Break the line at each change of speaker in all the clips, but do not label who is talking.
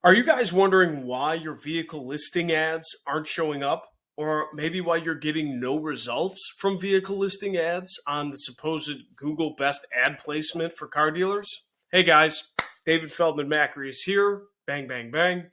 Are you guys wondering why your vehicle listing ads aren't showing up? Or maybe why you're getting no results from vehicle listing ads on the supposed Google best ad placement for car dealers? Hey guys, David Feldman-Makrias here. Bang, bang, bang.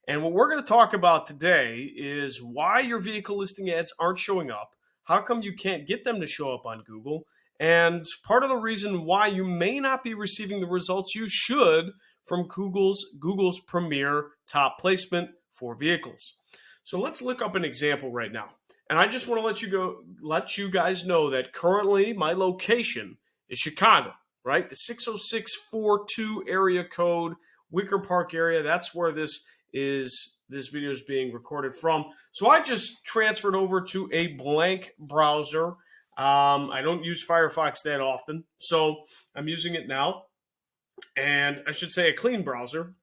And what we're going to talk about today is why your vehicle listing ads aren't showing up, how come you can't get them to show up on Google, and part of the reason why you may not be receiving the results you should from Google's premier top placement for vehicles. So let's look up an example right now. And I just want to let you guys know that currently my location is Chicago, right? The 60642 area code, Wicker Park area. That's where this video is being recorded from. So I just transferred over to a blank browser. I don't use Firefox that often, so I'm using it now, and I should say a clean browser.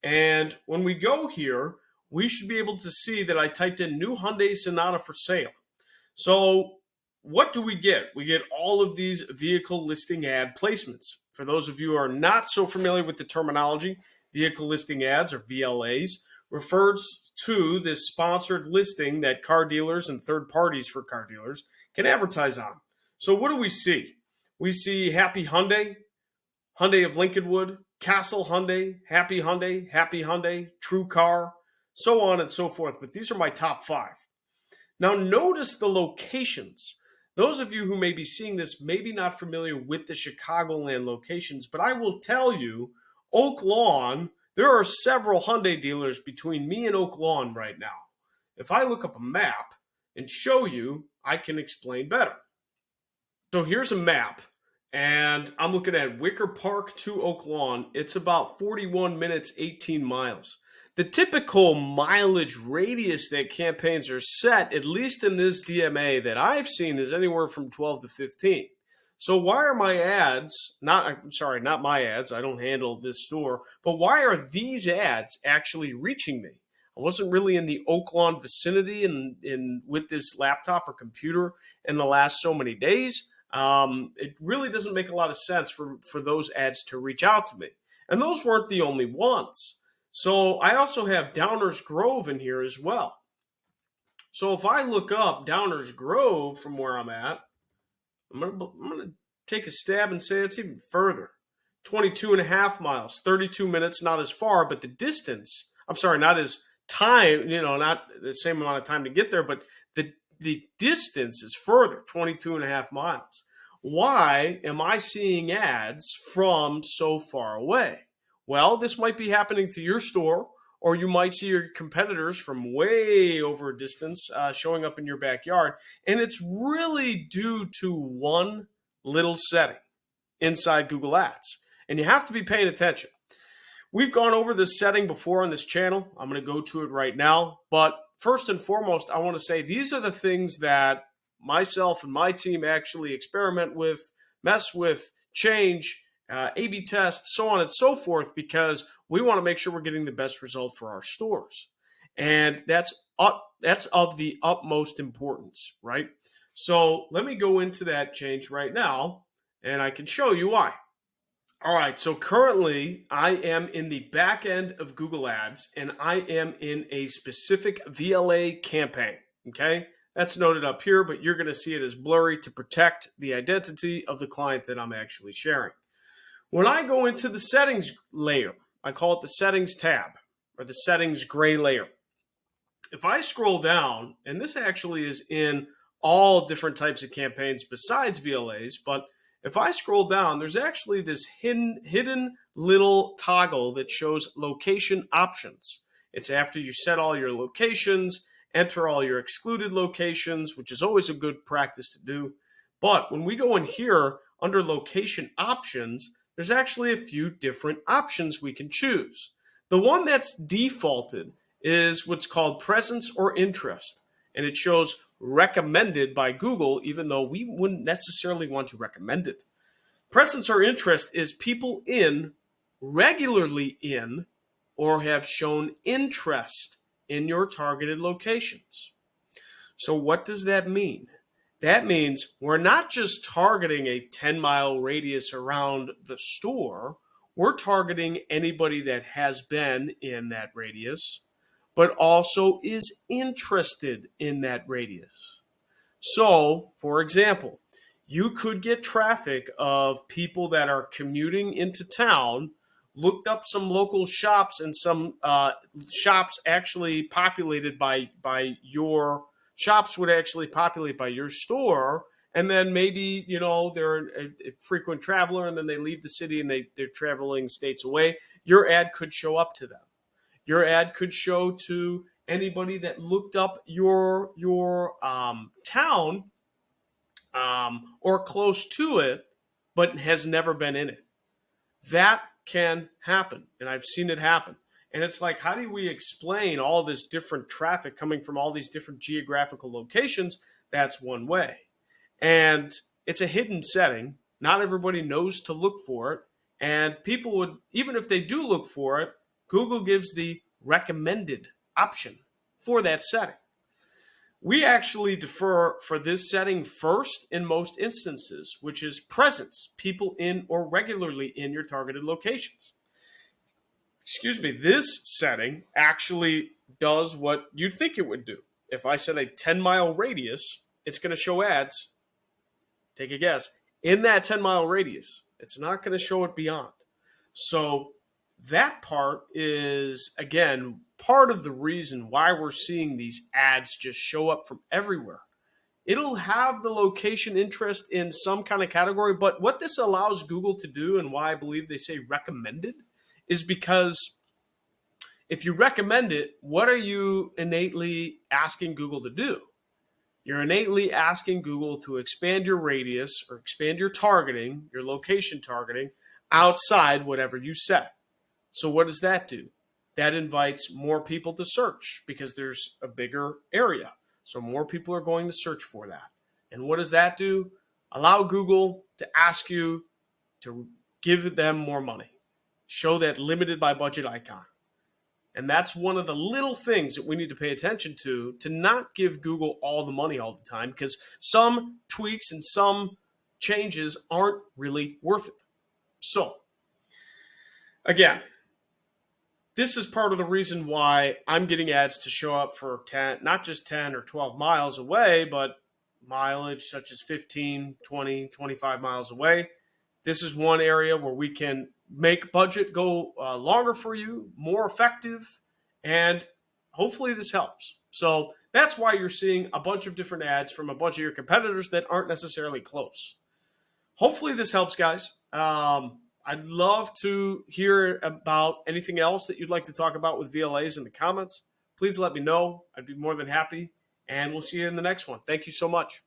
And when we go here, we should be able to see that I typed in new Hyundai Sonata for sale. So what do we get? We get all of these vehicle listing ad placements. For those of you who are not so familiar with the terminology, vehicle listing ads, or VLAs, refers to this sponsored listing that car dealers and third parties for car dealers can advertise on. So what do we see? We see Happy Hyundai, Hyundai of Lincolnwood, Castle Hyundai, Happy Hyundai, True Car, so on and so forth. But these are my top 5. Now notice the locations. Those of you who may be seeing this may be not familiar with the Chicagoland locations, but I will tell you, Oak Lawn, there are several Hyundai dealers between me and Oak Lawn right now. If I look up a map and show you, I can explain better. So here's a map, and I'm looking at Wicker Park to Oak Lawn. It's about 41 minutes, 18 miles. The typical mileage radius that campaigns are set, at least in this DMA that I've seen, is anywhere from 12 to 15. So why are my ads, not my ads, I don't handle this store, but why are these ads actually reaching me? I wasn't really in the Oak Lawn vicinity in with this laptop or computer in the last so many days. It really doesn't make a lot of sense for those ads to reach out to me. And those weren't the only ones. So I also have Downers Grove in here as well. So if I look up Downers Grove from where I'm at, I'm gonna take a stab and say it's even further. 22 and a half miles, 32 minutes, not as far, but the distance, I'm sorry, not as time, not the same amount of time to get there, but the distance is further, 22 and a half miles. Why am I seeing ads from so far away? Well, this might be happening to your store, or you might see your competitors from way over a distance showing up in your backyard. And it's really due to one little setting inside Google Ads. And you have to be paying attention. We've gone over this setting before on this channel. I'm going to go to it right now. But first and foremost, I want to say these are the things that myself and my team actually experiment with, mess with, change, A/B test, so on and so forth, because we want to make sure we're getting the best result for our stores. And that's of the utmost importance, right? So let me go into that change right now, and I can show you why. All right, so currently I am in the back end of Google Ads, and I am in a specific VLA campaign, okay? That's noted up here, but you're going to see it as blurry to protect the identity of the client that I'm actually sharing. When I go into the settings layer, I call it the settings tab, or the settings gray layer. If I scroll down, and this actually is in all different types of campaigns besides VLAs, but if I scroll down, there's actually this hidden little toggle that shows location options. It's after you set all your locations, enter all your excluded locations, which is always a good practice to do. But when we go in here under location options, there's actually a few different options we can choose. The one that's defaulted is what's called presence or interest, and it shows recommended by Google, even though we wouldn't necessarily want to recommend it. Presence or interest is people regularly in, or have shown interest in your targeted locations. So what does that mean? That means we're not just targeting a 10-mile radius around the store. we're targeting anybody that has been in that radius, but also is interested in that radius. So, for example, you could get traffic of people that are commuting into town, looked up some local shops and some shops actually populated by your shops would actually populate by your store. And then maybe, they're a frequent traveler and then they leave the city and they're traveling states away. Your ad could show up to them. Your ad could show to anybody that looked up your town or close to it, but has never been in it. That can happen, and I've seen it happen. And it's like, how do we explain all this different traffic coming from all these different geographical locations? That's one way. And it's a hidden setting. Not everybody knows to look for it. And people would, even if they do look for it, Google gives the recommended option for that setting. We actually defer for this setting first in most instances, which is presence, people in or regularly in your targeted locations. Excuse me, this setting actually does what you'd think it would do. If I said a 10-mile radius, it's going to show ads, take a guess, in that 10-mile radius. It's not going to show it beyond. So that part is, again, part of the reason why we're seeing these ads just show up from everywhere. It'll have the location interest in some kind of category, but what this allows Google to do, and why I believe they say recommended, is because if you recommend it, what are you innately asking Google to do? You're innately asking Google to expand your radius or expand your targeting, your location targeting, outside whatever you set. So what does that do? That invites more people to search because there's a bigger area. So more people are going to search for that. And what does that do? Allow Google to ask you to give them more money. Show that limited by budget icon. And that's one of the little things that we need to pay attention to not give Google all the money all the time, because some tweaks and some changes aren't really worth it. So, again, this is part of the reason why I'm getting ads to show up for 10, not just 10 or 12 miles away, but mileage such as 15, 20, 25 miles away. This is one area where we can make budget go longer for you, more effective, and hopefully this helps. So that's why you're seeing a bunch of different ads from a bunch of your competitors that aren't necessarily close. Hopefully this helps, guys. I'd love to hear about anything else that you'd like to talk about with VLAs in the comments. Please let me know. I'd be more than happy. And we'll see you in the next one. Thank you so much.